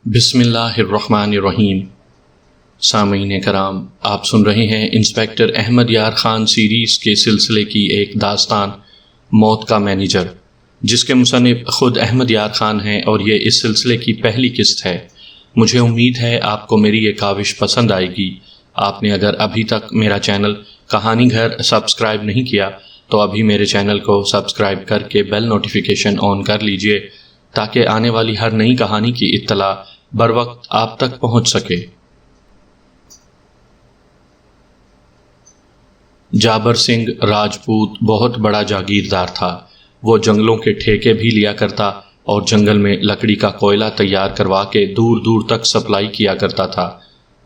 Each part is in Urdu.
بسم اللہ الرحمن الرحیم۔ سامعین کرام، آپ سن رہے ہیں انسپیکٹر احمد یار خان سیریز کے سلسلے کی ایک داستان موت کا مینیجر، جس کے مصنف خود احمد یار خان ہیں، اور یہ اس سلسلے کی پہلی قسط ہے۔ مجھے امید ہے آپ کو میری یہ کاوش پسند آئے گی۔ آپ نے اگر ابھی تک میرا چینل کہانی گھر سبسکرائب نہیں کیا تو ابھی میرے چینل کو سبسکرائب کر کے بیل نوٹیفیکیشن آن کر لیجئے، تاکہ آنے والی ہر نئی کہانی کی اطلاع بر وقت آپ تک پہنچ سکے۔ جابر سنگھ راجپوت بہت بڑا جاگیردار تھا۔ وہ جنگلوں کے ٹھیکے بھی لیا کرتا اور جنگل میں لکڑی کا کوئلہ تیار کروا کے دور دور تک سپلائی کیا کرتا تھا۔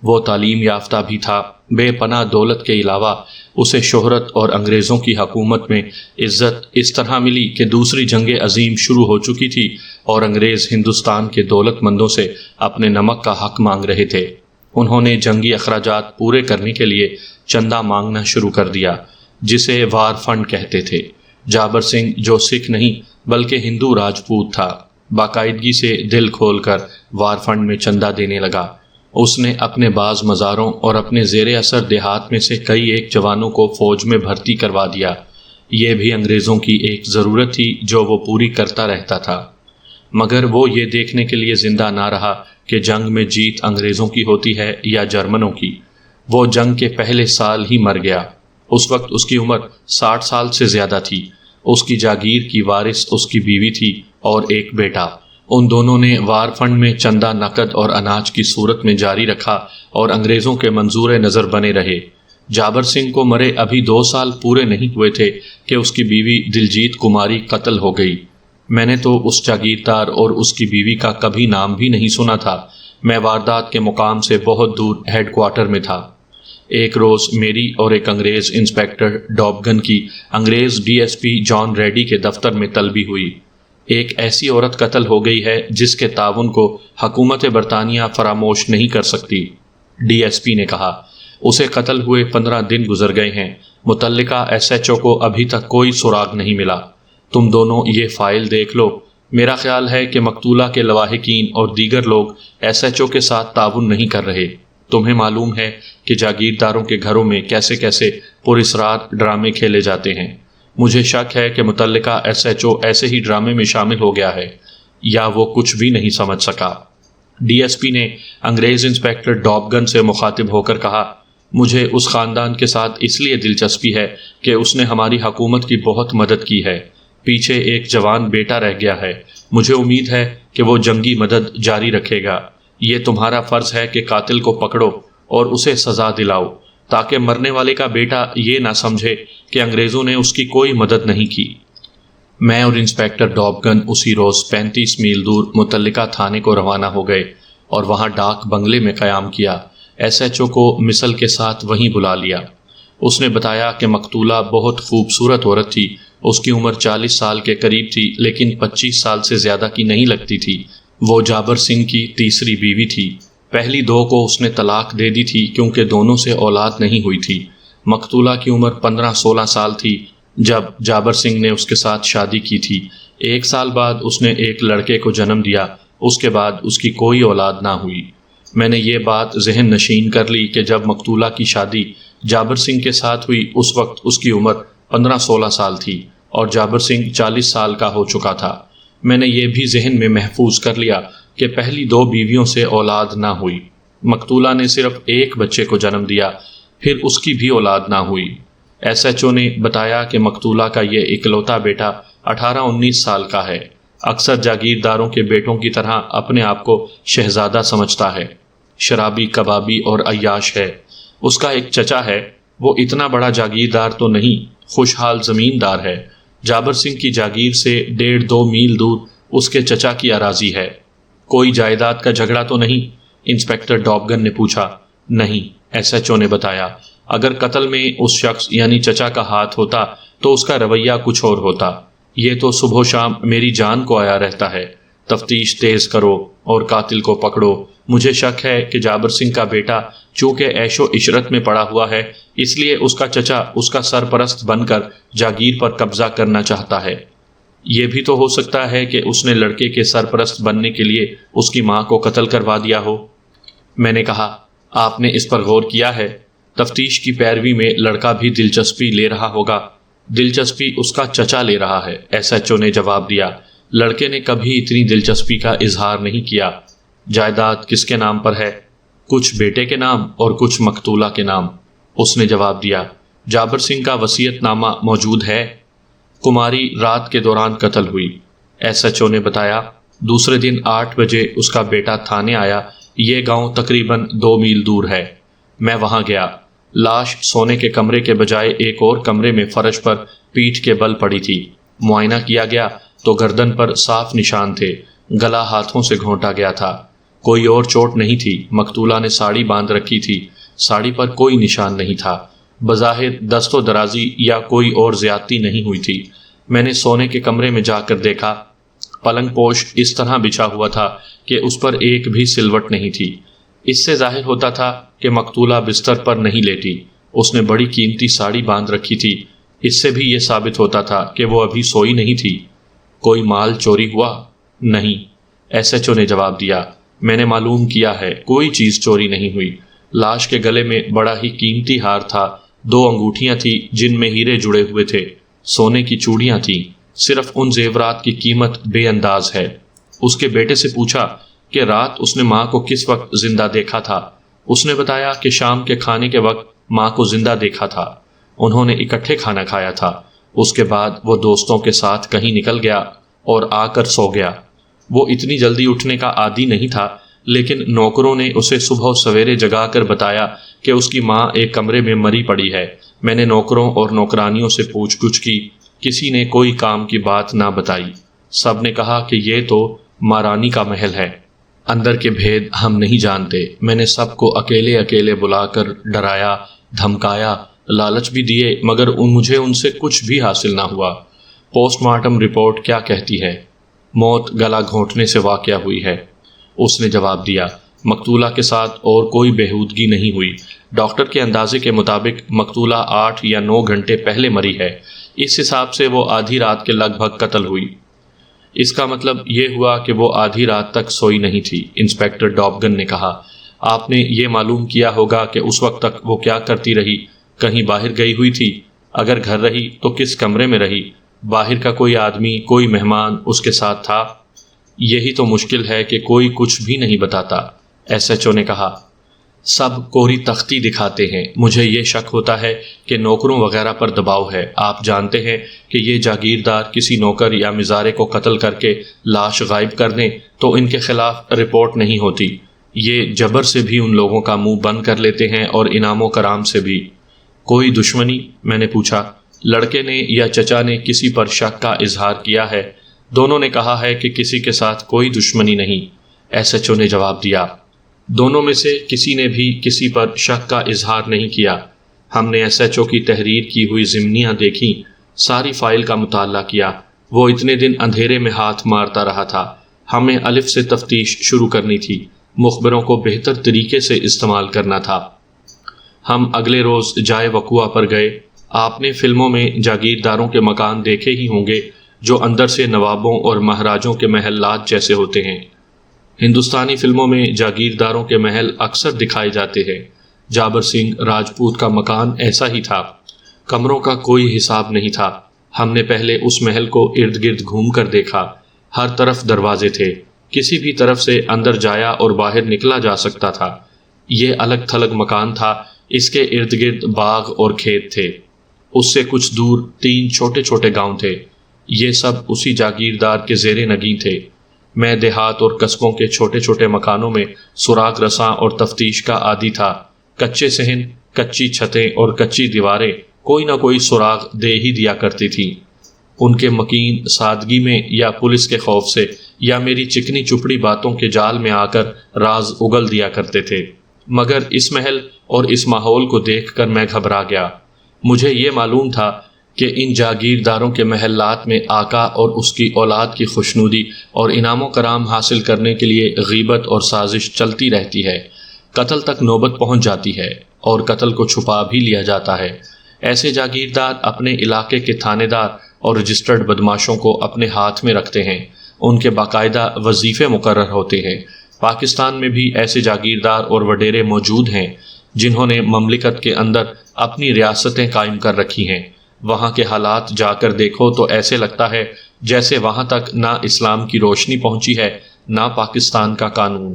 وہ تعلیم یافتہ بھی تھا۔ بے پناہ دولت کے علاوہ اسے شہرت اور انگریزوں کی حکومت میں عزت اس طرح ملی کہ دوسری جنگ عظیم شروع ہو چکی تھی اور انگریز ہندوستان کے دولت مندوں سے اپنے نمک کا حق مانگ رہے تھے۔ انہوں نے جنگی اخراجات پورے کرنے کے لیے چندہ مانگنا شروع کر دیا، جسے وار فنڈ کہتے تھے۔ جابر سنگھ، جو سکھ نہیں بلکہ ہندو راجپوت تھا، باقاعدگی سے دل کھول کر وار فنڈ میں چندہ دینے لگا۔ اس نے اپنے بعض مزاروں اور اپنے زیر اثر دیہات میں سے کئی ایک جوانوں کو فوج میں بھرتی کروا دیا۔ یہ بھی انگریزوں کی ایک ضرورت تھی جو وہ پوری کرتا رہتا تھا، مگر وہ یہ دیکھنے کے لیے زندہ نہ رہا کہ جنگ میں جیت انگریزوں کی ہوتی ہے یا جرمنوں کی۔ وہ جنگ کے پہلے سال ہی مر گیا۔ اس وقت اس کی عمر 60 سال سے زیادہ تھی۔ اس کی جاگیر کی وارث اس کی بیوی تھی اور ایک بیٹا۔ ان دونوں نے وار فنڈ میں چندہ نقد اور اناج کی صورت میں جاری رکھا اور انگریزوں کے منظور نظر بنے رہے۔ جابر سنگھ کو مرے ابھی 2 سال پورے نہیں ہوئے تھے کہ اس کی بیوی دلجیت کماری قتل ہو گئی۔ میں نے تو اس جاگیردار اور اس کی بیوی کا کبھی نام بھی نہیں سنا تھا۔ میں واردات کے مقام سے بہت دور ہیڈ کوارٹر میں تھا۔ ایک روز میری اور ایک انگریز انسپیکٹر ڈابگن کی انگریز ڈی ایس پی جان ریڈی کے دفتر میں طلبی ہوئی۔ ایک ایسی عورت قتل ہو گئی ہے جس کے تعاون کو حکومت برطانیہ فراموش نہیں کر سکتی، ڈی ایس پی نے کہا۔ اسے قتل ہوئے 15 دن گزر گئے ہیں۔ متعلقہ ایس ایچ او کو ابھی تک کوئی سراغ نہیں ملا۔ تم دونوں یہ فائل دیکھ لو۔ میرا خیال ہے کہ مقتولہ کے لواحقین اور دیگر لوگ ایس ایچ او کے ساتھ تعاون نہیں کر رہے۔ تمہیں معلوم ہے کہ جاگیرداروں کے گھروں میں کیسے کیسے پراسرار ڈرامے کھیلے جاتے ہیں۔ مجھے شک ہے کہ متعلقہ ایس ایچ او ایسے ہی ڈرامے میں شامل ہو گیا ہے، یا وہ کچھ بھی نہیں سمجھ سکا۔ ڈی ایس پی نے انگریز انسپیکٹر ڈابگن سے مخاطب ہو کر کہا، مجھے اس خاندان کے ساتھ اس لیے دلچسپی ہے کہ اس نے ہماری حکومت کی بہت مدد کی ہے۔ پیچھے ایک جوان بیٹا رہ گیا ہے۔ مجھے امید ہے کہ وہ جنگی مدد جاری رکھے گا۔ یہ تمہارا فرض ہے کہ قاتل کو پکڑو اور اسے سزا دلاؤ، تاکہ مرنے والے کا بیٹا یہ نہ سمجھے کہ انگریزوں نے اس کی کوئی مدد نہیں کی۔ میں اور انسپیکٹر ڈابگن اسی روز 35 میل دور متعلقہ تھانے کو روانہ ہو گئے اور وہاں ڈاک بنگلے میں قیام کیا۔ ایس ایچ او کو مثل کے ساتھ وہیں بلا لیا۔ اس نے بتایا کہ مقتولہ بہت خوبصورت عورت تھی۔ اس کی عمر 40 سال کے قریب تھی، لیکن 25 سال سے زیادہ کی نہیں لگتی تھی۔ وہ جابر سنگھ کی تیسری بیوی تھی۔ پہلی 2 کو اس نے طلاق دے دی تھی کیونکہ دونوں سے اولاد نہیں ہوئی تھی۔ مقتولہ کی عمر 15-16 سال تھی جب جابر سنگھ نے اس کے ساتھ شادی کی تھی۔ 1 سال بعد اس نے ایک لڑکے کو جنم دیا۔ اس کے بعد اس کی کوئی اولاد نہ ہوئی۔ میں نے یہ بات ذہن نشین کر لی کہ جب مقتولہ کی شادی جابر سنگھ کے ساتھ ہوئی، اس وقت اس کی عمر 15-16 سال تھی اور جابر سنگھ 40 سال کا ہو چکا تھا۔ میں نے یہ بھی ذہن میں محفوظ کر لیا کہ پہلی 2 بیویوں سے اولاد نہ ہوئی۔ مقتولہ نے صرف ایک بچے کو جنم دیا، پھر اس کی بھی اولاد نہ ہوئی۔ ایس ایچ او نے بتایا کہ مقتولہ کا یہ اکلوتا بیٹا 18-19 سال کا ہے۔ اکثر جاگیرداروں کے بیٹوں کی طرح اپنے آپ کو شہزادہ سمجھتا ہے۔ شرابی، کبابی اور عیاش ہے۔ اس کا ایک چچا ہے، وہ اتنا بڑا جاگیردار تو نہیں، خوشحال زمیندار ہے۔ جابر سنگھ کی جاگیر سے 1.5-2 میل دور اس کے چچا کی اراضی ہے۔ کوئی جائیداد کا جھگڑا تو نہیں؟ انسپیکٹر ڈابگن نے پوچھا۔ نہیں، ایس ایچ او نے بتایا۔ اگر قتل میں اس شخص یعنی چچا کا ہاتھ ہوتا تو اس کا رویہ کچھ اور ہوتا۔ یہ تو صبح و شام میری جان کو آیا رہتا ہے، تفتیش تیز کرو اور قاتل کو پکڑو۔ مجھے شک ہے کہ جابر سنگھ کا بیٹا چونکہ عیش و عشرت میں پڑا ہوا ہے، اس لیے اس کا چچا اس کا سرپرست بن کر جاگیر پر قبضہ کرنا چاہتا ہے۔ یہ بھی تو ہو سکتا ہے کہ اس نے لڑکے کے سرپرست بننے کے لیے اس کی ماں کو قتل کروا دیا ہو۔ میں نے کہا، آپ نے اس پر غور کیا ہے؟ تفتیش کی پیروی میں لڑکا بھی دلچسپی لے رہا ہوگا۔ دلچسپی اس کا چچا لے رہا ہے، ایس ایچ او نے جواب دیا۔ لڑکے نے کبھی اتنی دلچسپی کا اظہار نہیں کیا۔ جائیداد کس کے نام پر ہے؟ کچھ بیٹے کے نام اور کچھ مقتولہ کے نام، اس نے جواب دیا۔ جابر سنگھ کا وصیت نامہ موجود ہے؟ کماری رات کے دوران قتل ہوئی، ایس ایچ او نے بتایا۔ دوسرے دن 8 بجے اس کا بیٹا تھانے آیا۔ یہ گاؤں تقریباً 2 میل دور ہے۔ میں وہاں گیا۔ لاش سونے کے کمرے کے بجائے ایک اور کمرے میں فرش پر پیٹھ کے بل پڑی تھی۔ معائنہ کیا گیا تو گردن پر صاف نشان تھے، گلا ہاتھوں سے گھونٹا گیا تھا۔ کوئی اور چوٹ نہیں تھی۔ مقتولہ نے ساڑی باندھ رکھی تھی، ساڑی پر کوئی نشان نہیں تھا۔ بظاہر دست و درازی یا کوئی اور زیادتی نہیں ہوئی تھی۔ میں نے سونے کے کمرے میں جا کر دیکھا۔ پلنگ پوش اس طرح بچھا ہوا تھا کہ اس پر ایک بھی سلوٹ نہیں تھی۔ اس سے ظاہر ہوتا تھا کہ مقتولہ بستر پر نہیں لیٹی۔ اس نے بڑی قیمتی ساڑی باندھ رکھی تھی۔ اس سے بھی یہ ثابت ہوتا تھا کہ وہ ابھی سوئی نہیں تھی۔ کوئی مال چوری ہوا؟ نہیں، ایس ایچ او نے جواب دیا۔ میں نے معلوم کیا ہے، کوئی چیز چوری نہیں ہوئی۔ لاش کے گلے میں بڑا ہی قیمتی ہار تھا، 2 انگوٹھیاں تھیں جن میں ہیرے جڑے ہوئے تھے، سونے کی چوڑیاں تھیں۔ صرف ان زیورات کی قیمت بے انداز ہے۔ اس کے بیٹے سے پوچھا کہ رات اس نے ماں کو کس وقت زندہ دیکھا تھا۔ اس نے بتایا کہ شام کے کھانے کے وقت ماں کو زندہ دیکھا تھا۔ انہوں نے اکٹھے کھانا کھایا تھا۔ اس کے بعد وہ دوستوں کے ساتھ کہیں نکل گیا اور آ کر سو گیا۔ وہ اتنی جلدی اٹھنے کا عادی نہیں تھا، لیکن نوکروں نے اسے صبح سویرے جگا کر بتایا کہ اس کی ماں ایک کمرے میں مری پڑی ہے۔ میں نے نوکروں اور نوکرانیوں سے پوچھ گچھ کی، کسی نے کوئی کام کی بات نہ بتائی۔ سب نے کہا کہ یہ تو مہارانی کا محل ہے، اندر کے بھید ہم نہیں جانتے۔ میں نے سب کو اکیلے اکیلے بلا کر ڈرایا، دھمکایا، لالچ بھی دیے، مگر مجھے ان سے کچھ بھی حاصل نہ ہوا۔ پوسٹ مارٹم رپورٹ کیا کہتی ہے؟ موت گلا گھونٹنے سے واقع ہوئی ہے، اس نے جواب دیا۔ مقتولہ کے ساتھ اور کوئی بےہودگی نہیں ہوئی۔ ڈاکٹر کے اندازے کے مطابق مقتولہ 8 یا 9 گھنٹے پہلے مری ہے۔ اس حساب سے وہ آدھی رات کے لگ بھگ قتل ہوئی۔ اس کا مطلب یہ ہوا کہ وہ آدھی رات تک سوئی نہیں تھی، انسپیکٹر ڈابگن نے کہا۔ آپ نے یہ معلوم کیا ہوگا کہ اس وقت تک وہ کیا کرتی رہی؟ کہیں باہر گئی ہوئی تھی؟ اگر گھر رہی تو کس کمرے میں رہی؟ باہر کا کوئی آدمی، کوئی مہمان اس کے ساتھ تھا؟ یہی تو مشکل ہے کہ کوئی کچھ بھی نہیں بتاتا، ایس ایچ او نے کہا۔ سب کوری تختی دکھاتے ہیں۔ مجھے یہ شک ہوتا ہے کہ نوکروں وغیرہ پر دباؤ ہے۔ آپ جانتے ہیں کہ یہ جاگیردار کسی نوکر یا مزارے کو قتل کر کے لاش غائب کر دیں تو ان کے خلاف رپورٹ نہیں ہوتی۔ یہ جبر سے بھی ان لوگوں کا منہ بند کر لیتے ہیں اور انعام و کرام سے بھی۔ کوئی دشمنی؟ میں نے پوچھا۔ لڑکے نے یا چچا نے کسی پر شک کا اظہار کیا ہے؟ دونوں نے کہا ہے کہ کسی کے ساتھ کوئی دشمنی نہیں، ایس ایچ او نے جواب دیا۔ دونوں میں سے کسی نے بھی کسی پر شک کا اظہار نہیں کیا۔ ہم نے ایس ایچ او کی تحریر کی ہوئی ضمنیاں دیکھیں، ساری فائل کا مطالعہ کیا۔ وہ اتنے دن اندھیرے میں ہاتھ مارتا رہا تھا۔ ہمیں الف سے تفتیش شروع کرنی تھی، مخبروں کو بہتر طریقے سے استعمال کرنا تھا۔ ہم اگلے روز جائے وقوع پر گئے۔ آپ نے فلموں میں جاگیرداروں کے مکان دیکھے ہی ہوں گے جو اندر سے نوابوں اور مہاراجوں کے محلات جیسے ہوتے ہیں۔ ہندوستانی فلموں میں جاگیرداروں کے محل اکثر دکھائے جاتے ہیں۔ جابر سنگھ راجپوت کا مکان ایسا ہی تھا۔ کمروں کا کوئی حساب نہیں تھا۔ ہم نے پہلے اس محل کو ارد گرد گھوم کر دیکھا۔ ہر طرف دروازے تھے، کسی بھی طرف سے اندر جایا اور باہر نکلا جا سکتا تھا۔ یہ الگ تھلگ مکان تھا۔ اس کے ارد گرد باغ اور کھیت تھے۔ اس سے کچھ دور 3 چھوٹے چھوٹے گاؤں تھے۔ یہ سب اسی جاگیردار کے زیر نگیں تھے۔ میں دیہات اور قصبوں کے چھوٹے چھوٹے مکانوں میں سراغ رساں اور تفتیش کا عادی تھا۔ کچے صحن، کچی چھتیں اور کچی دیواریں کوئی نہ کوئی سراغ دے ہی دیا کرتی تھیں۔ ان کے مکین سادگی میں یا پولیس کے خوف سے یا میری چکنی چپڑی باتوں کے جال میں آ کر راز اگل دیا کرتے تھے۔ مگر اس محل اور اس ماحول کو دیکھ کر میں گھبرا گیا۔ مجھے یہ معلوم تھا کہ ان جاگیرداروں کے محلات میں آقا اور اس کی اولاد کی خوشنودی اور انعام و کرام حاصل کرنے کے لیے غیبت اور سازش چلتی رہتی ہے۔ قتل تک نوبت پہنچ جاتی ہے اور قتل کو چھپا بھی لیا جاتا ہے۔ ایسے جاگیردار اپنے علاقے کے تھانے دار اور رجسٹرڈ بدماشوں کو اپنے ہاتھ میں رکھتے ہیں۔ ان کے باقاعدہ وظیفے مقرر ہوتے ہیں۔ پاکستان میں بھی ایسے جاگیردار اور وڈیرے موجود ہیں جنہوں نے مملکت کے اندر اپنی ریاستیں قائم کر رکھی ہیں۔ وہاں کے حالات جا کر دیکھو تو ایسے لگتا ہے جیسے وہاں تک نہ اسلام کی روشنی پہنچی ہے نہ پاکستان کا قانون۔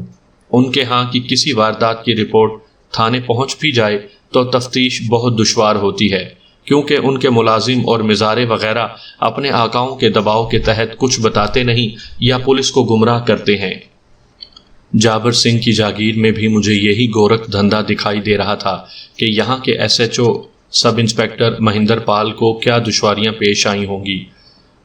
ان کے ہاں کی کسی واردات کی رپورٹ تھانے پہنچ بھی جائے تو تفتیش بہت دشوار ہوتی ہے، کیونکہ ان کے ملازم اور مزارے وغیرہ اپنے آقاؤں کے دباؤ کے تحت کچھ بتاتے نہیں یا پولیس کو گمراہ کرتے ہیں۔ جابر سنگھ کی جاگیر میں بھی مجھے یہی گورکھ دھندا دکھائی دے رہا تھا کہ یہاں کے S H O sub inspector Mahendra Pal کو کیا دشواریاں پیش آئی ہوں گی۔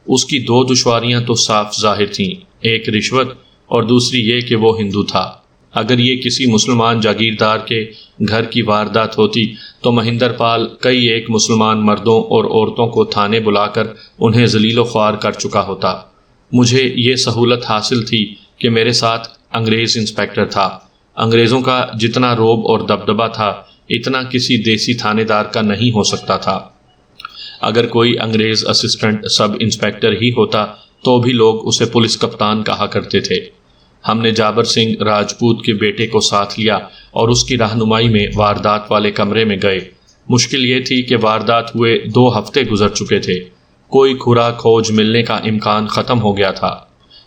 اس کی دو دشواریاں تو صاف ظاہر تھیں، ایک رشوت اور دوسری یہ کہ وہ ہندو تھا۔ اگر یہ کسی مسلمان جاگیردار کے گھر کی واردات ہوتی تو مہندر پال کئی ایک مسلمان مردوں اور عورتوں کو تھانے بلا کر انہیں ذلیل و خوار کر چکا ہوتا۔ مجھے یہ سہولت حاصل تھی کہ میرے ساتھ انگریز انسپیکٹر تھا۔ انگریزوں کا جتنا روب اور دبدبہ تھا اتنا کسی دیسی تھانے دار کا نہیں ہو سکتا تھا۔ اگر کوئی انگریز اسسٹنٹ سب انسپیکٹر ہی ہوتا تو بھی لوگ اسے پولیس کپتان کہا کرتے تھے۔ ہم نے جابر سنگھ راجپوت کے بیٹے کو ساتھ لیا اور اس کی رہنمائی میں واردات والے کمرے میں گئے۔ مشکل یہ تھی کہ واردات ہوئے 2 ہفتے گزر چکے تھے، کوئی کھرا کھوج ملنے کا امکان ختم ہو گیا تھا۔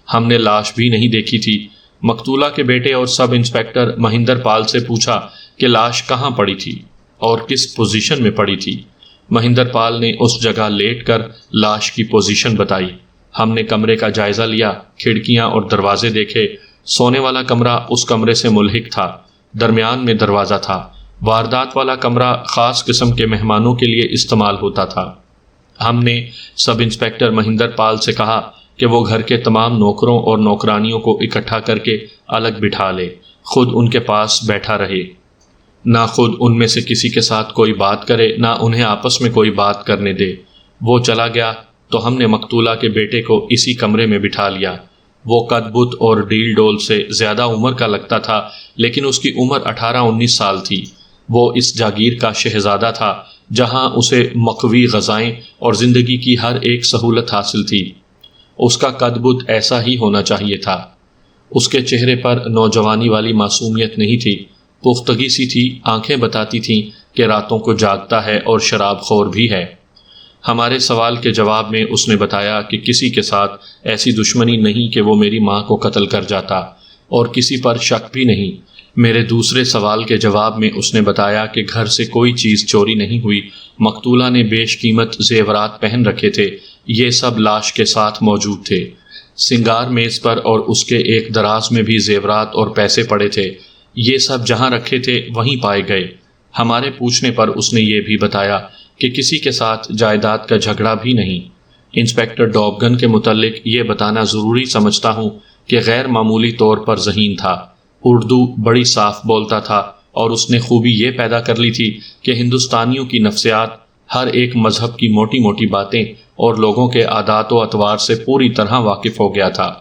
ہم نے لاش بھی نہیں دیکھی تھی۔ مقتولہ کے بیٹے اور سب انسپیکٹر مہندر پال سے پوچھا کہ لاش کہاں پڑی تھی اور کس پوزیشن میں پڑی تھی۔ مہندر پال نے اس جگہ لیٹ کر لاش کی پوزیشن بتائی۔ ہم نے کمرے کا جائزہ لیا، کھڑکیاں اور دروازے دیکھے۔ سونے والا کمرہ اس کمرے سے ملحق تھا، درمیان میں دروازہ تھا۔ واردات والا کمرہ خاص قسم کے مہمانوں کے لیے استعمال ہوتا تھا۔ ہم نے سب انسپیکٹر مہندر پال سے کہا کہ وہ گھر کے تمام نوکروں اور نوکرانیوں کو اکٹھا کر کے الگ بٹھا لے، خود ان کے پاس بیٹھا رہے، نہ خود ان میں سے کسی کے ساتھ کوئی بات کرے نہ انہیں آپس میں کوئی بات کرنے دے۔ وہ چلا گیا تو ہم نے مقتولہ کے بیٹے کو اسی کمرے میں بٹھا لیا۔ وہ قد بت اور ڈیل ڈول سے زیادہ عمر کا لگتا تھا، لیکن اس کی عمر 18-19 سال تھی۔ وہ اس جاگیر کا شہزادہ تھا جہاں اسے مقوی غذائیں اور زندگی کی ہر ایک سہولت حاصل تھی۔ اس کا قد بت ایسا ہی ہونا چاہیے تھا۔ اس کے چہرے پر نوجوانی والی معصومیت نہیں تھی، پختگی سی تھی۔ آنکھیں بتاتی تھیں کہ راتوں کو جاگتا ہے اور شراب خور بھی ہے۔ ہمارے سوال کے جواب میں اس نے بتایا کہ کسی کے ساتھ ایسی دشمنی نہیں کہ وہ میری ماں کو قتل کر جاتا، اور کسی پر شک بھی نہیں۔ میرے دوسرے سوال کے جواب میں اس نے بتایا کہ گھر سے کوئی چیز چوری نہیں ہوئی، مقتولہ نے بیش قیمت زیورات پہن رکھے تھے، یہ سب لاش کے ساتھ موجود تھے۔ سنگار میز پر اور اس کے ایک دراز میں بھی زیورات اور پیسے پڑے تھے، یہ سب جہاں رکھے تھے وہیں پائے گئے۔ ہمارے پوچھنے پر اس نے یہ بھی بتایا کہ کسی کے ساتھ جائیداد کا جھگڑا بھی نہیں۔ انسپیکٹر ڈوبگن کے متعلق یہ بتانا ضروری سمجھتا ہوں کہ غیر معمولی طور پر ذہین تھا، اردو بڑی صاف بولتا تھا، اور اس نے خوبی یہ پیدا کر لی تھی کہ ہندوستانیوں کی نفسیات، ہر ایک مذہب کی موٹی موٹی باتیں اور لوگوں کے عادات و اطوار سے پوری طرح واقف ہو گیا تھا۔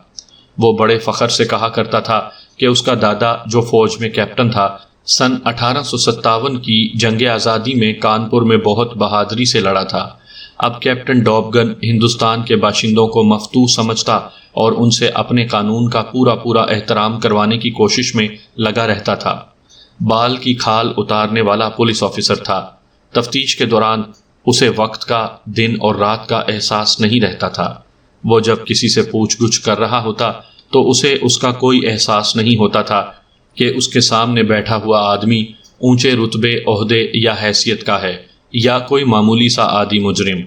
وہ بڑے فخر سے کہا کرتا تھا کہ اس کا دادا جو فوج میں کیپٹن تھا، سن 1857 کی جنگ آزادی میں کانپور میں بہت بہادری سے لڑا تھا۔ اب کیپٹن ڈوبگن ہندوستان کے باشندوں کو مفتوح سمجھتا اور ان سے اپنے قانون کا پورا احترام کروانے کی کوشش میں لگا رہتا تھا۔ بال کی کھال اتارنے والا پولیس آفیسر تھا۔ تفتیش کے دوران اسے وقت کا، دن اور رات کا احساس نہیں رہتا تھا۔ وہ جب کسی سے پوچھ گچھ کر رہا ہوتا تو اسے اس کا کوئی احساس نہیں ہوتا تھا کہ اس کے سامنے بیٹھا ہوا آدمی اونچے رتبے، عہدے یا حیثیت کا ہے یا کوئی معمولی سا عادی مجرم۔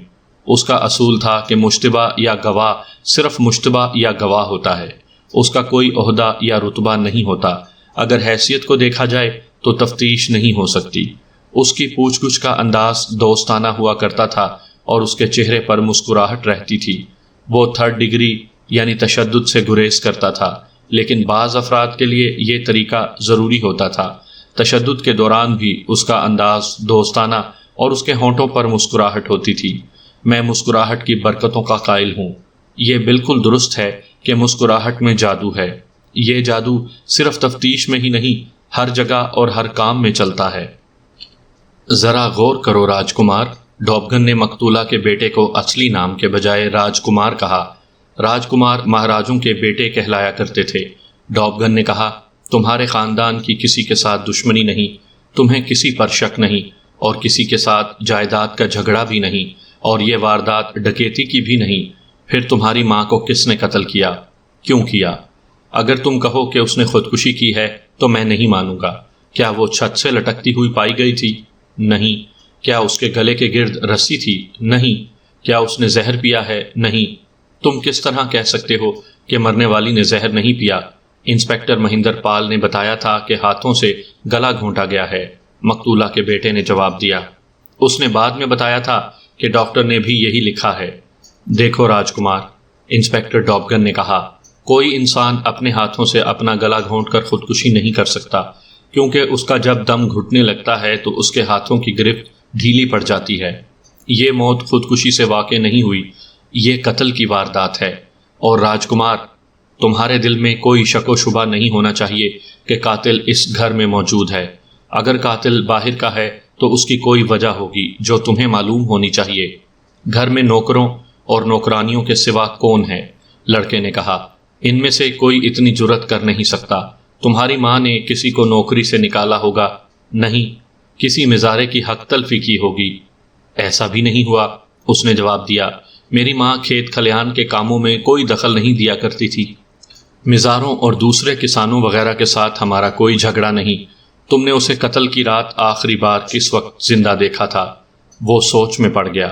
اس کا اصول تھا کہ مشتبہ یا گواہ صرف مشتبہ یا گواہ ہوتا ہے، اس کا کوئی عہدہ یا رتبہ نہیں ہوتا۔ اگر حیثیت کو دیکھا جائے تو تفتیش نہیں ہو سکتی۔ اس کی پوچھ گچھ کا انداز دوستانہ ہوا کرتا تھا اور اس کے چہرے پر مسکراہٹ رہتی تھی۔ وہ 3rd ڈگری یعنی تشدد سے گریز کرتا تھا، لیکن بعض افراد کے لیے یہ طریقہ ضروری ہوتا تھا۔ تشدد کے دوران بھی اس کا انداز دوستانہ اور اس کے ہونٹوں پر مسکراہٹ ہوتی تھی۔ میں مسکراہٹ کی برکتوں کا قائل ہوں۔ یہ بالکل درست ہے کہ مسکراہٹ میں جادو ہے۔ یہ جادو صرف تفتیش میں ہی نہیں، ہر جگہ اور ہر کام میں چلتا ہے۔ ذرا غور کرو راجکمار، ڈابگن نے مقتولہ کے بیٹے کو اصلی نام کے بجائے راجکمار کہا۔ راجکمار مہاراجوں کے بیٹے کہلایا کرتے تھے۔ ڈابگن نے کہا، تمہارے خاندان کی کسی کے ساتھ دشمنی نہیں، تمہیں کسی پر شک نہیں، اور کسی کے ساتھ جائیداد کا جھگڑا بھی نہیں، اور یہ واردات ڈکیتی کی بھی نہیں۔ پھر تمہاری ماں کو کس نے قتل کیا؟ کیوں کیا؟ اگر تم کہو کہ اس نے خودکشی کی ہے تو میں نہیں مانوں گا۔ کیا وہ چھت سے لٹکتی ہوئی پائی گئی تھی؟ نہیں۔ کیا اس کے گلے کے گرد رسی تھی؟ نہیں۔ کیا اس نے زہر پیا ہے؟ نہیں۔ تم کس طرح کہہ سکتے ہو کہ مرنے والی نے زہر نہیں پیا؟ انسپکٹر مہندر پال نے بتایا تھا کہ ہاتھوں سے گلا گھونٹا گیا ہے، مقتولہ کے بیٹے نے جواب دیا۔ اس نے بعد میں بتایا تھا کہ ڈاکٹر نے بھی یہی لکھا ہے۔ دیکھو راجکمار، انسپکٹر ڈابگن نے کہا، کوئی انسان اپنے ہاتھوں سے اپنا گلا گھونٹ کر خودکشی نہیں کر سکتا، کیونکہ اس کا جب دم گھٹنے لگتا ہے تو اس کے ہاتھوں کی گرفت ڈھیلی پڑ جاتی ہے۔ یہ موت خودکشی سے واقع نہیں ہوئی، یہ قتل کی واردات ہے۔ اور راجکمار، تمہارے دل میں کوئی شک و شبہ نہیں ہونا چاہیے کہ قاتل اس گھر میں موجود ہے۔ اگر قاتل باہر کا ہے تو اس کی کوئی وجہ ہوگی جو تمہیں معلوم ہونی چاہیے۔ گھر میں نوکروں اور نوکرانیوں کے سوا کون ہے؟ لڑکے نے کہا، ان میں سے کوئی اتنی جرت کر نہیں سکتا۔ تمہاری ماں نے کسی کو نوکری سے نکالا ہوگا؟ نہیں۔ کسی مزارے کی حق تلفی کی ہوگی؟ ایسا بھی نہیں ہوا، اس نے جواب دیا۔ میری ماں کھیت کھلیان کے کاموں میں کوئی دخل نہیں دیا کرتی تھی۔ مزاروں اور دوسرے کسانوں وغیرہ کے ساتھ ہمارا کوئی جھگڑا نہیں۔ تم نے اسے قتل کی رات آخری بار کس وقت زندہ دیکھا تھا؟ وہ سوچ میں پڑ گیا۔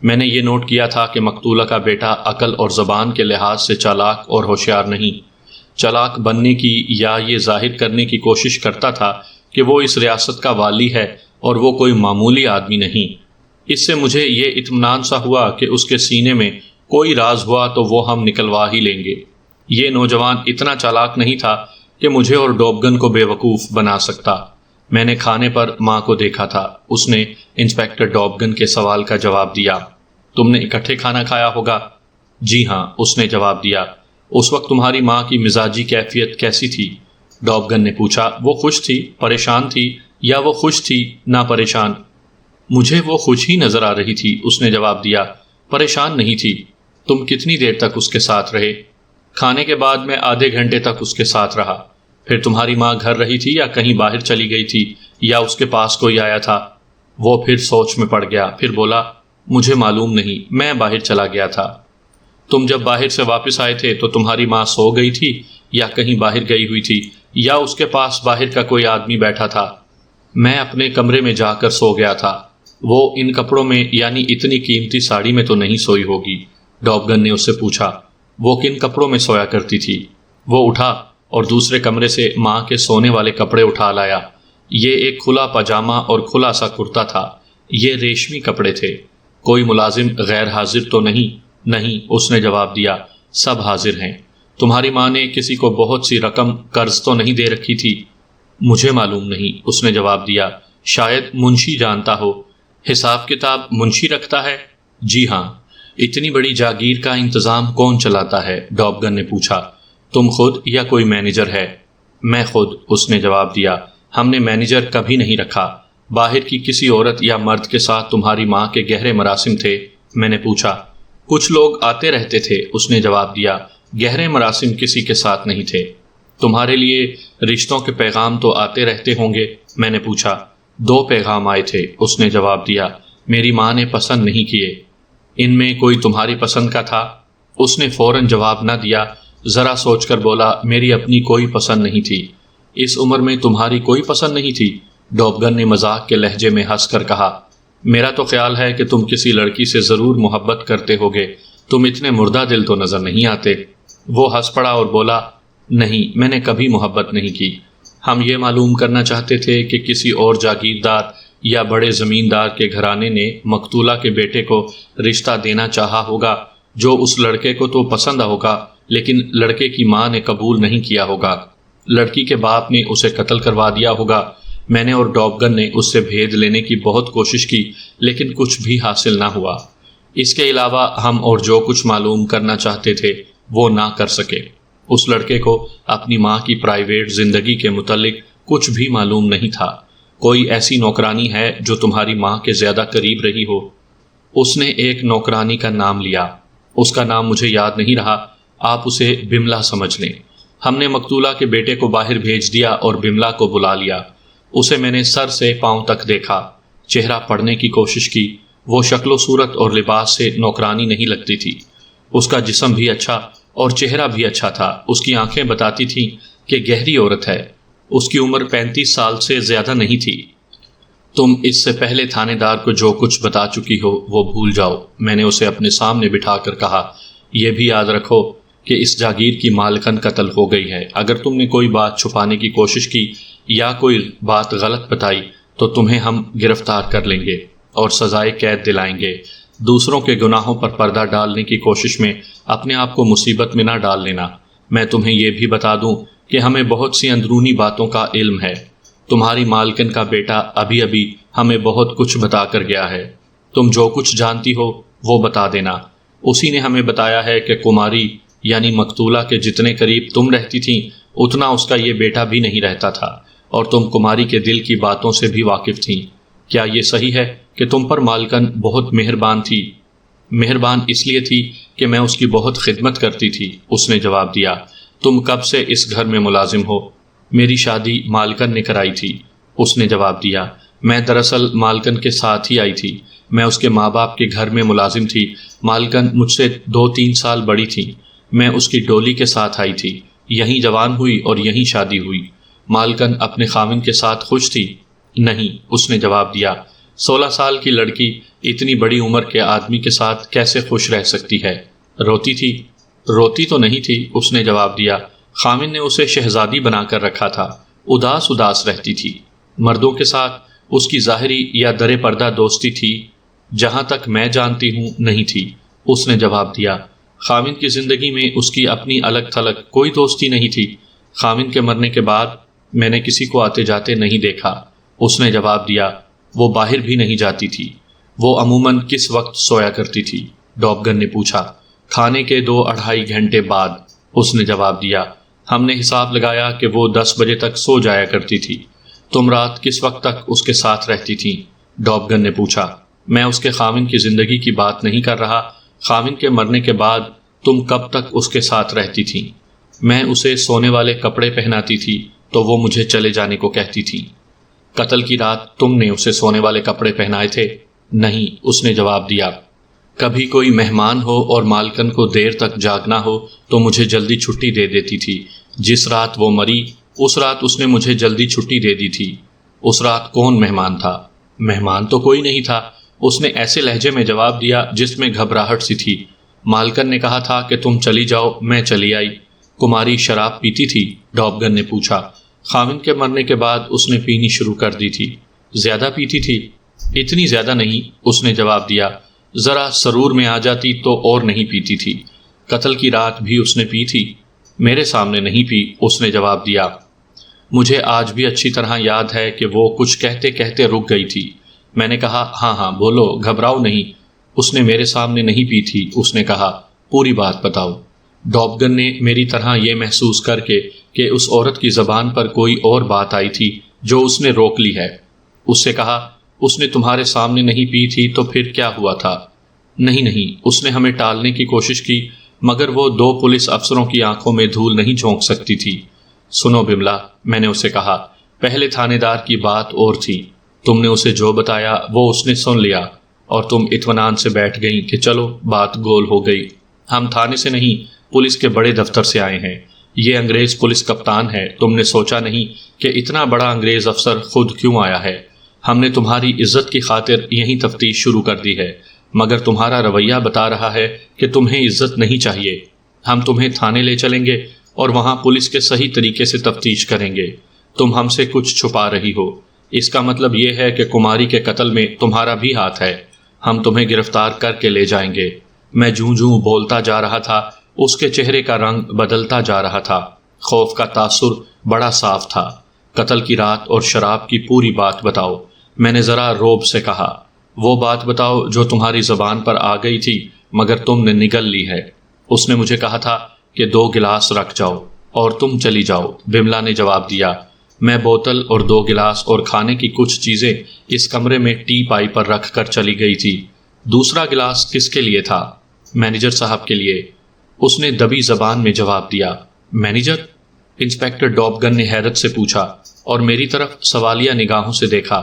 میں نے یہ نوٹ کیا تھا کہ مقتولہ کا بیٹا عقل اور زبان کے لحاظ سے چالاک اور ہوشیار نہیں۔ چالاک بننے کی یا یہ ظاہر کرنے کی کوشش کرتا تھا کہ وہ اس ریاست کا والی ہے اور وہ کوئی معمولی آدمی نہیں۔ اس سے مجھے یہ اطمینان سا ہوا کہ اس کے سینے میں کوئی راز ہوا تو وہ ہم نکلوا ہی لیں گے۔ یہ نوجوان اتنا چالاک نہیں تھا کہ مجھے اور ڈابگن کو بے وقوف بنا سکتا۔ میں نے کھانے پر ماں کو دیکھا تھا، اس نے انسپکٹر ڈابگن کے سوال کا جواب دیا۔ تم نے اکٹھے کھانا کھایا ہوگا؟ جی ہاں، اس نے جواب دیا۔ اس وقت تمہاری ماں کی مزاجی کیفیت کیسی تھی؟ ڈابگن نے پوچھا۔ وہ خوش تھی، پریشان تھی، یا وہ خوش تھی نہ پریشان؟ مجھے وہ خوش ہی نظر آ رہی تھی، اس نے جواب دیا۔ پریشان نہیں تھی۔ تم کتنی دیر تک اس کے ساتھ رہے؟ کھانے کے بعد میں آدھے گھنٹے تک اس کے ساتھ رہا۔ پھر تمہاری ماں گھر رہی تھی یا کہیں باہر چلی گئی تھی، یا اس کے پاس کوئی آیا تھا؟ وہ پھر سوچ میں پڑ گیا، پھر بولا، مجھے معلوم نہیں، میں باہر چلا گیا تھا۔ تم جب باہر سے واپس آئے تھے تو تمہاری ماں سو گئی تھی یا کہیں باہر گئی ہوئی تھی، یا اس کے پاس باہر کا کوئی آدمی بیٹھا تھا؟ میں اپنے کمرے میں جا کر سو گیا تھا۔ وہ ان کپڑوں میں یعنی اتنی قیمتی ساڑی میں تو نہیں سوئی ہوگی؟ ڈابگن نے اس سے پوچھا۔ وہ کن کپڑوں میں سویا کرتی تھی؟ وہ اٹھا اور دوسرے کمرے سے ماں کے سونے والے کپڑے اٹھا لایا۔ یہ ایک کھلا پاجامہ اور کھلا سا کرتا تھا۔ یہ ریشمی کپڑے تھے۔ کوئی ملازم غیر حاضر تو نہیں؟ نہیں، اس نے جواب دیا، سب حاضر ہیں۔ تمہاری ماں نے کسی کو بہت سی رقم قرض تو نہیں دے رکھی تھی؟ مجھے معلوم نہیں، اس نے جواب دیا، شاید منشی جانتا ہو۔ حساب کتاب منشی رکھتا ہے؟ جی ہاں۔ اتنی بڑی جاگیر کا انتظام کون چلاتا ہے؟ ڈابگن نے پوچھا۔ تم خود یا کوئی مینیجر ہے؟ میں خود، اس نے جواب دیا۔ ہم نے مینیجر کبھی نہیں رکھا۔ باہر کی کسی عورت یا مرد کے ساتھ تمہاری ماں کے گہرے مراسم تھے؟ میں نے پوچھا۔ کچھ لوگ آتے رہتے تھے، اس نے جواب دیا، گہرے مراسم کسی کے ساتھ نہیں تھے۔ تمہارے لیے رشتوں کے پیغام تو آتے رہتے ہوں گے؟ میں نے پوچھا۔ 2 پیغام آئے تھے، اس نے جواب دیا، میری ماں نے پسند نہیں کیے۔ ان میں کوئی تمہاری پسند کا تھا؟ اس نے فوراً جواب نہ دیا، ذرا سوچ کر بولا، میری اپنی کوئی پسند نہیں تھی۔ اس عمر میں تمہاری کوئی پسند نہیں تھی؟ ڈابگن نے مذاق کے لہجے میں ہنس کر کہا، میرا تو خیال ہے کہ تم کسی لڑکی سے ضرور محبت کرتے ہوگے، تم اتنے مردہ دل تو نظر نہیں آتے۔ وہ ہنس پڑا اور بولا، نہیں، میں نے کبھی محبت نہیں کی۔ ہم یہ معلوم کرنا چاہتے تھے کہ کسی اور جاگیردار یا بڑے زمیندار کے گھرانے نے مقتولہ کے بیٹے کو رشتہ دینا چاہا ہوگا، جو اس لڑکے کو تو پسند ہوگا لیکن لڑکے کی ماں نے قبول نہیں کیا ہوگا۔ لڑکی کے باپ نے اسے قتل کروا دیا ہوگا۔ میں نے اور ڈابگن نے اس سے بھید لینے کی بہت کوشش کی لیکن کچھ بھی حاصل نہ ہوا۔ اس کے علاوہ ہم اور جو کچھ معلوم کرنا چاہتے تھے وہ نہ کر سکے۔ اس لڑکے کو اپنی ماں کی پرائیویٹ زندگی کے متعلق کچھ بھی معلوم نہیں تھا۔ کوئی ایسی نوکرانی ہے جو تمہاری ماں کے زیادہ قریب رہی ہو؟ اس نے ایک نوکرانی کا نام لیا، اس کا نام مجھے یاد نہیں رہا، آپ اسے بملا سمجھ لیں۔ ہم نے مقتولہ کے بیٹے کو باہر بھیج دیا اور بملا کو بلا لیا۔ اسے میں نے سر سے پاؤں تک دیکھا، چہرہ پڑھنے کی کوشش کی، وہ شکل و صورت اور لباس سے نوکرانی نہیں لگتی تھی۔ اس کا جسم بھی اچھا اور چہرہ بھی اچھا تھا، اس کی آنکھیں بتاتی تھیں کہ گہری عورت ہے۔ اس کی عمر 35 سال سے زیادہ نہیں تھی۔ تم اس سے پہلے تھانے دار کو جو کچھ بتا چکی ہو وہ بھول جاؤ، میں نے اسے اپنے سامنے بٹھا کر کہا۔ یہ بھی یاد رکھو کہ اس جاگیر کی مالکن قتل ہو گئی ہے۔ اگر تم نے کوئی بات چھپانے کی کوشش کی یا کوئی بات غلط بتائی تو تمہیں ہم گرفتار کر لیں گے اور سزائے قید دلائیں گے۔ دوسروں کے گناہوں پر پردہ ڈالنے کی کوشش میں اپنے آپ کو مصیبت میں نہ ڈال لینا۔ میں تمہیں یہ بھی بتا دوں کہ ہمیں بہت سی اندرونی باتوں کا علم ہے۔ تمہاری مالکن کا بیٹا ابھی ہمیں بہت کچھ بتا کر گیا ہے۔ تم جو کچھ جانتی ہو وہ بتا دینا۔ اسی نے ہمیں بتایا ہے کہ کماری یعنی مقتولہ کے جتنے قریب تم رہتی تھیں اتنا اس کا یہ بیٹا بھی نہیں رہتا تھا، اور تم کماری کے دل کی باتوں سے بھی واقف تھیں۔ کیا یہ صحیح ہے کہ تم پر مالکن بہت مہربان تھی؟ مہربان اس لیے تھی کہ میں اس کی بہت خدمت کرتی تھی، اس نے جواب دیا۔ تم کب سے اس گھر میں ملازم ہو؟ میری شادی مالکن نے کرائی تھی، اس نے جواب دیا۔ میں دراصل مالکن کے ساتھ ہی آئی تھی، میں اس کے ماں باپ کے گھر میں ملازم تھی۔ مالکن مجھ سے 2-3 سال بڑی تھی، میں اس کی ڈولی کے ساتھ آئی تھی، یہیں جوان ہوئی اور یہیں شادی ہوئی۔ مالکن اپنے خاوند کے ساتھ خوش تھی؟ نہیں، اس نے جواب دیا۔ 16 سال کی لڑکی اتنی بڑی عمر کے آدمی کے ساتھ کیسے خوش رہ سکتی ہے؟ روتی تھی؟ روتی تو نہیں تھی، اس نے جواب دیا۔ خاوند نے اسے شہزادی بنا کر رکھا تھا، اداس رہتی تھی۔ مردوں کے ساتھ اس کی ظاہری یا در پردہ دوستی تھی؟ جہاں تک میں جانتی ہوں نہیں تھی، اس نے جواب دیا۔ خاوند کی زندگی میں اس کی اپنی الگ تھلگ کوئی دوستی نہیں تھی؟ خاوند کے مرنے کے بعد میں نے کسی کو آتے جاتے نہیں دیکھا، اس نے جواب دیا۔ وہ باہر بھی نہیں جاتی تھی؟ وہ عموماً کس وقت سویا کرتی تھی؟ ڈوبگن نے پوچھا۔ کھانے کے 2-2.5 گھنٹے بعد، اس نے جواب دیا۔ ہم نے حساب لگایا کہ وہ 10 بجے تک سو جایا کرتی تھی۔ تم رات کس وقت تک اس کے ساتھ رہتی تھی؟ ڈوبگن نے پوچھا۔ میں اس کے خاوند کی زندگی کی بات نہیں کر رہا، خاوند کے مرنے کے بعد تم کب تک اس کے ساتھ رہتی تھی؟ میں اسے سونے والے کپڑے پہناتی تھی تو وہ مجھے چلے جانے کو کہتی تھی۔ قتل کی رات تم نے اسے سونے والے کپڑے پہنائے تھے؟ نہیں، اس نے جواب دیا۔ کبھی کوئی مہمان ہو اور مالکن کو دیر تک جاگنا ہو تو مجھے جلدی چھٹی دے دیتی تھی۔ جس رات وہ مری اس رات اس نے مجھے جلدی چھٹی دے دی تھی۔ اس رات کون مہمان تھا؟ مہمان تو کوئی نہیں تھا، اس نے ایسے لہجے میں جواب دیا جس میں گھبراہٹ سی تھی۔ مالکن نے کہا تھا کہ تم چلی جاؤ، میں چلی آئی۔ کماری شراب پیتی تھی؟ ڈوبگن نے پوچھا۔ خاوند کے مرنے کے بعد اس نے پینی شروع کر دی تھی۔ زیادہ پیتی تھی؟ اتنی زیادہ نہیں، اس نے جواب دیا۔ ذرا سرور میں آ جاتی تو اور نہیں پیتی تھی۔ قتل کی رات بھی اس نے پی تھی؟ میرے سامنے نہیں پی، اس نے جواب دیا۔ مجھے آج بھی اچھی طرح یاد ہے کہ وہ کچھ کہتے کہتے رک گئی تھی۔ میں نے کہا، ہاں بولو، گھبراؤ نہیں۔ اس نے میرے سامنے نہیں پی تھی، اس نے کہا۔ پوری بات بتاؤ۔ ڈوبگن نے میری طرح یہ محسوس کر کے کہ اس عورت کی زبان پر کوئی اور بات آئی تھی جو اس نے روک لی ہے، اس سے کہا، اس نے تمہارے سامنے نہیں پی تھی تو پھر کیا ہوا تھا؟ نہیں، اس نے ہمیں ٹالنے کی کوشش کی، مگر وہ 2 پولیس افسروں کی آنکھوں میں دھول نہیں جھونک سکتی تھی۔ سنو بملا، میں نے اسے کہا، پہلے تھانے دار کی بات اور تھی، تم نے اسے جو بتایا وہ اس نے سن لیا اور تم اطمینان سے بیٹھ گئیں کہ چلو بات گول ہو گئی۔ ہم تھانے سے نہیں، پولیس کے بڑے دفتر سے آئے ہیں۔ یہ انگریز پولیس کپتان ہے، تم نے سوچا نہیں کہ اتنا بڑا انگریز افسر خود کیوں آیا ہے۔ ہم نے تمہاری عزت کی خاطر یہیں تفتیش شروع کر دی ہے، مگر تمہارا رویہ بتا رہا ہے کہ تمہیں عزت نہیں چاہیے۔ ہم تمہیں تھانے لے چلیں گے اور وہاں پولیس کے صحیح طریقے سے تفتیش کریں گے۔ تم ہم سے کچھ چھپا رہی ہو، اس کا مطلب یہ ہے کہ کماری کے قتل میں تمہارا بھی ہاتھ ہے۔ ہم تمہیں گرفتار کر کے لے جائیں گے۔ میں جوں بولتا جا رہا تھا اس کے چہرے کا رنگ بدلتا جا رہا تھا۔ خوف کا تاثر بڑا صاف تھا۔ قتل کی رات اور شراب کی پوری بات بتاؤ، میں نے ذرا روب سے کہا۔ وہ بات بتاؤ جو تمہاری زبان پر آ گئی تھی مگر تم نے نگل لی ہے۔ اس نے مجھے کہا تھا کہ 2 گلاس رکھ جاؤ اور تم چلی جاؤ، بملا نے جواب دیا۔ میں بوتل اور 2 گلاس اور کھانے کی کچھ چیزیں اس کمرے میں ٹی پائی پر رکھ کر چلی گئی تھی۔ دوسرا گلاس کس کے لیے تھا؟ مینیجر صاحب کے لیے، اس نے دبی زبان میں جواب دیا۔ مینیجر؟ انسپیکٹر ڈابگن نے حیرت سے پوچھا اور میری طرف سوالیہ نگاہوں سے دیکھا۔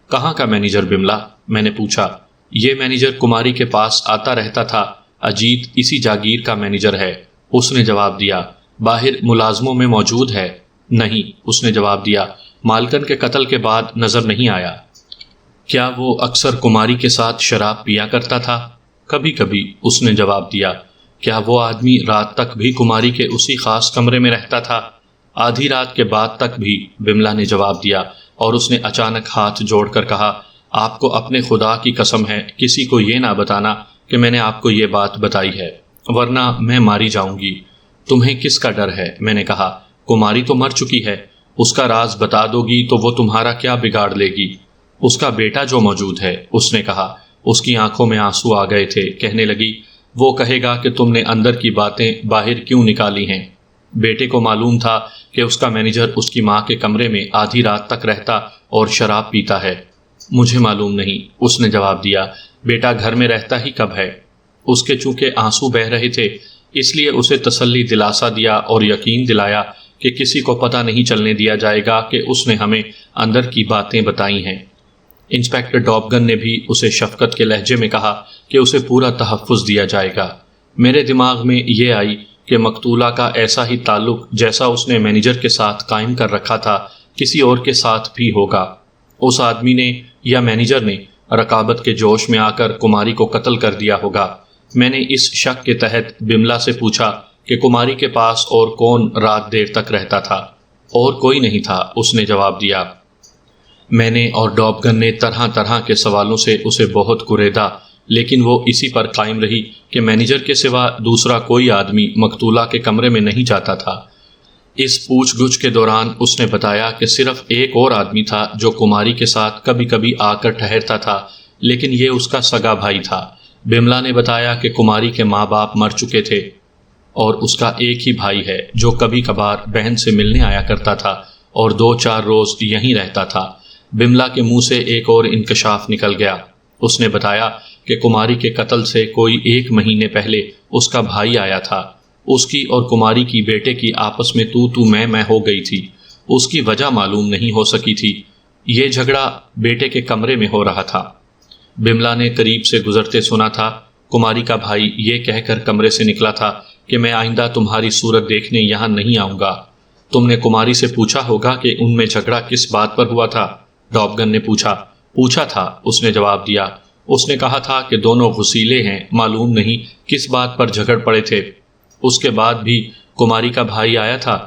کہاں کا مینیجر بملا؟ میں نے پوچھا۔ یہ مینیجر کماری کے پاس آتا رہتا تھا، اجیت اسی جاگیر کا مینیجر ہے، اس نے جواب دیا۔ باہر ملازموں میں موجود ہے؟ نہیں، اس نے جواب دیا، مالکن کے قتل کے بعد نظر نہیں آیا۔ کیا وہ اکثر کماری کے ساتھ شراب پیا کرتا تھا؟ کبھی کبھی، اس نے جواب دیا۔ کیا وہ آدمی رات تک بھی کماری کے اسی خاص کمرے میں رہتا تھا؟ آدھی رات کے بعد تک بھی، بملا نے جواب دیا، اور اس نے اچانک ہاتھ جوڑ کر کہا، آپ کو اپنے خدا کی قسم ہے کسی کو یہ نہ بتانا کہ میں نے آپ کو یہ بات بتائی ہے، ورنہ میں ماری جاؤں گی۔ تمہیں کس کا ڈر ہے؟ میں نے کہا، کماری تو مر چکی ہے، اس کا راز بتا دو گی تو وہ تمہارا کیا بگاڑ لے گی؟ اس کا بیٹا جو موجود ہے، اس نے کہا۔ اس کی آنکھوں میں آنسو آ گئے تھے، کہنے لگی، وہ کہے گا کہ تم نے اندر کی باتیں باہر کیوں نکالی ہیں؟ بیٹے کو معلوم تھا کہ اس کا مینیجر اس کی ماں کے کمرے میں آدھی رات تک رہتا اور شراب پیتا ہے۔ مجھے معلوم نہیں، اس نے جواب دیا۔ بیٹا گھر میں رہتا ہی کب ہے؟ اس کے چونکہ آنسو بہہ رہے تھے، اس لیے اسے تسلی دلاسا دیا اور یقین دلایا کہ کسی کو پتہ نہیں چلنے دیا جائے گا کہ اس نے ہمیں اندر کی باتیں بتائی ہیں۔ انسپیکٹر ڈابگن نے بھی اسے شفقت کے لہجے میں کہا کہ اسے پورا تحفظ دیا جائے گا۔ میرے دماغ میں یہ آئی کہ مقتولہ کا ایسا ہی تعلق جیسا اس نے مینیجر کے ساتھ قائم کر رکھا تھا کسی اور کے ساتھ بھی ہوگا۔ اس آدمی نے یا مینیجر نے رقابت کے جوش میں آ کر کماری کو قتل کر دیا ہوگا۔ میں نے اس شک کے تحت بملا سے پوچھا کہ کماری کے پاس اور کون رات دیر تک رہتا تھا؟ اور کوئی نہیں تھا، اس نے جواب دیا۔ میں نے اور ڈابگن نے طرح طرح کے سوالوں سے اسے بہت کریدا، لیکن وہ اسی پر قائم رہی کہ مینیجر کے سوا دوسرا کوئی آدمی مقتولہ کے کمرے میں نہیں جاتا تھا۔ اس پوچھ گچھ کے دوران اس نے بتایا کہ صرف ایک اور آدمی تھا جو کماری کے ساتھ کبھی کبھی آ کر ٹھہرتا تھا، لیکن یہ اس کا سگا بھائی تھا۔ بملا نے بتایا کہ کماری کے ماں باپ مر چکے تھے اور اس کا ایک ہی بھائی ہے جو کبھی کبھار بہن سے ملنے آیا کرتا تھا اور 2-4 روز یہیں رہتا تھا۔ بملا کے منہ سے ایک اور انکشاف نکل گیا۔ اس نے بتایا کہ کماری کے قتل سے کوئی 1 مہینے پہلے اس کا بھائی آیا تھا۔ اس کی اور کماری کی بیٹے کی آپس میں تو میں ہو گئی تھی۔ اس کی وجہ معلوم نہیں ہو سکی تھی۔ یہ جھگڑا بیٹے کے کمرے میں ہو رہا تھا۔ بملا نے قریب سے گزرتے سنا تھا، کماری کا بھائی یہ کہہ کر کمرے سے نکلا تھا کہ میں آئندہ تمہاری صورت دیکھنے یہاں نہیں آؤں گا۔ تم نے کماری سے پوچھا ہوگا کہ ان میں جھگڑا کس بات پر ہوا تھا؟ ڈابگن نے پوچھا تھا، اس نے جواب دیا۔ اس نے کہا تھا کہ دونوں غسیلے ہیں، معلوم نہیں کس بات پر جھگڑ پڑے تھے۔ اس کے بعد بھی کماری کا بھائی آیا تھا؟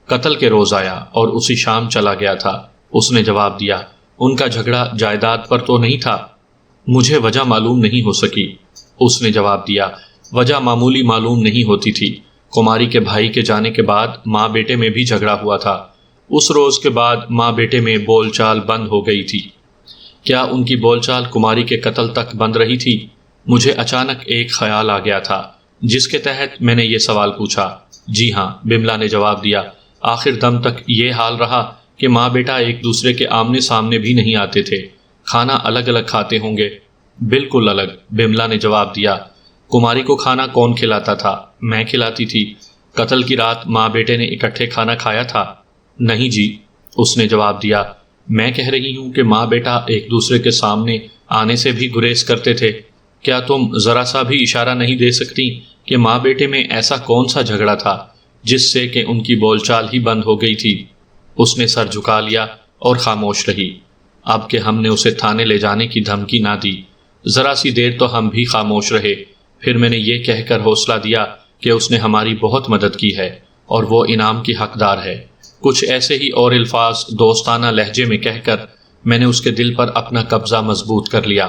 قتل کے روز آیا اور اسی شام چلا گیا تھا، اس نے جواب دیا۔ ان کا جھگڑا جائیداد پر تو نہیں تھا؟ مجھے وجہ معلوم نہیں ہو سکی، اس نے جواب دیا۔ وجہ معمولی معلوم نہیں ہوتی تھی۔ کماری کے بھائی کے جانے کے بعد ماں بیٹے میں بھی جھگڑا ہوا تھا۔ اس روز کے بعد ماں بیٹے میں بول چال بند ہو گئی تھی۔ کیا ان کی بول چال کماری کے قتل تک بند رہی تھی؟ مجھے اچانک ایک خیال آ گیا تھا جس کے تحت میں نے یہ سوال پوچھا۔ جی ہاں، بملا نے جواب دیا۔ آخر دم تک یہ حال رہا کہ ماں بیٹا ایک دوسرے کے آمنے سامنے بھی نہیں آتے تھے۔ کھانا الگ الگ کھاتے ہوں گے؟ بالکل الگ، بملا نے جواب دیا۔ کماری کو کھانا کون کھلاتا تھا؟ میں کھلاتی تھی۔ قتل کی رات ماں بیٹے نے اکٹھے کھانا کھایا تھا؟ نہیں جی، اس نے جواب دیا۔ میں کہہ رہی ہوں کہ ماں بیٹا ایک دوسرے کے سامنے آنے سے بھی گریز کرتے تھے۔ کیا تم ذرا سا بھی اشارہ نہیں دے سکتی کہ ماں بیٹے میں ایسا کون سا جھگڑا تھا جس سے کہ ان کی بول چال ہی بند ہو گئی تھی؟ اس نے سر جھکا لیا اور خاموش رہی۔ اب کہ ہم نے اسے تھانے لے جانے کی دھمکی نہ دی، ذرا سی دیر تو ہم بھی خاموش رہے۔ پھر میں نے یہ کہہ کر حوصلہ دیا کہ اس نے ہماری بہت مدد کی ہے اور وہ انعام کی حقدار ہے۔ کچھ ایسے ہی اور الفاظ دوستانہ لہجے میں کہہ کر میں نے اس کے دل پر اپنا قبضہ مضبوط کر لیا۔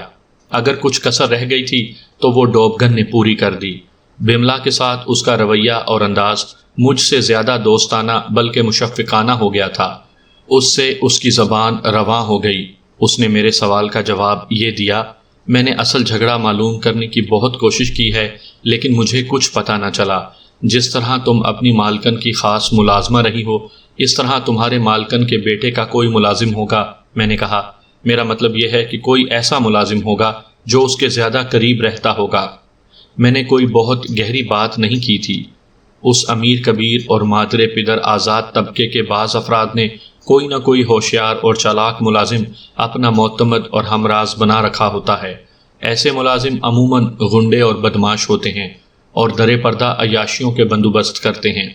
اگر کچھ کسر رہ گئی تھی تو وہ ڈابگن نے پوری کر دی۔ بملا کے ساتھ اس کا رویہ اور انداز مجھ سے زیادہ دوستانہ بلکہ مشفقانہ ہو گیا تھا۔ اس سے اس کی زبان رواں ہو گئی۔ اس نے میرے سوال کا جواب یہ دیا، میں نے اصل جھگڑا معلوم کرنے کی بہت کوشش کی ہے لیکن مجھے کچھ پتہ نہ چلا۔ جس طرح تم اپنی مالکن کی خاص ملازمہ رہی ہو، اس طرح تمہارے مالکن کے بیٹے کا کوئی ملازم ہوگا۔ میں نے کہا، میرا مطلب یہ ہے کہ کوئی ایسا ملازم ہوگا جو اس کے زیادہ قریب رہتا ہوگا۔ میں نے کوئی بہت گہری بات نہیں کی تھی۔ اس امیر کبیر اور مادر پدر آزاد طبقے کے بعض افراد نے کوئی نہ کوئی ہوشیار اور چالاک ملازم اپنا معتمد اور ہمراز بنا رکھا ہوتا ہے۔ ایسے ملازم عموماً غنڈے اور بدماش ہوتے ہیں اور درِ پردہ عیاشیوں کے بندوبست کرتے ہیں۔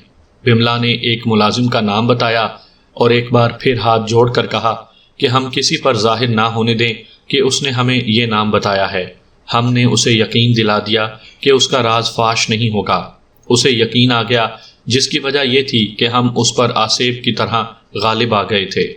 بملا نے ایک ملازم کا نام بتایا اور ایک بار پھر ہاتھ جوڑ کر کہا کہ ہم کسی پر ظاہر نہ ہونے دیں کہ اس نے ہمیں یہ نام بتایا ہے۔ ہم نے اسے یقین دلا دیا کہ اس کا راز فاش نہیں ہوگا۔ اسے یقین آ گیا، جس کی وجہ یہ تھی کہ ہم اس پر آسیب کی طرح غالب آ گئے تھے۔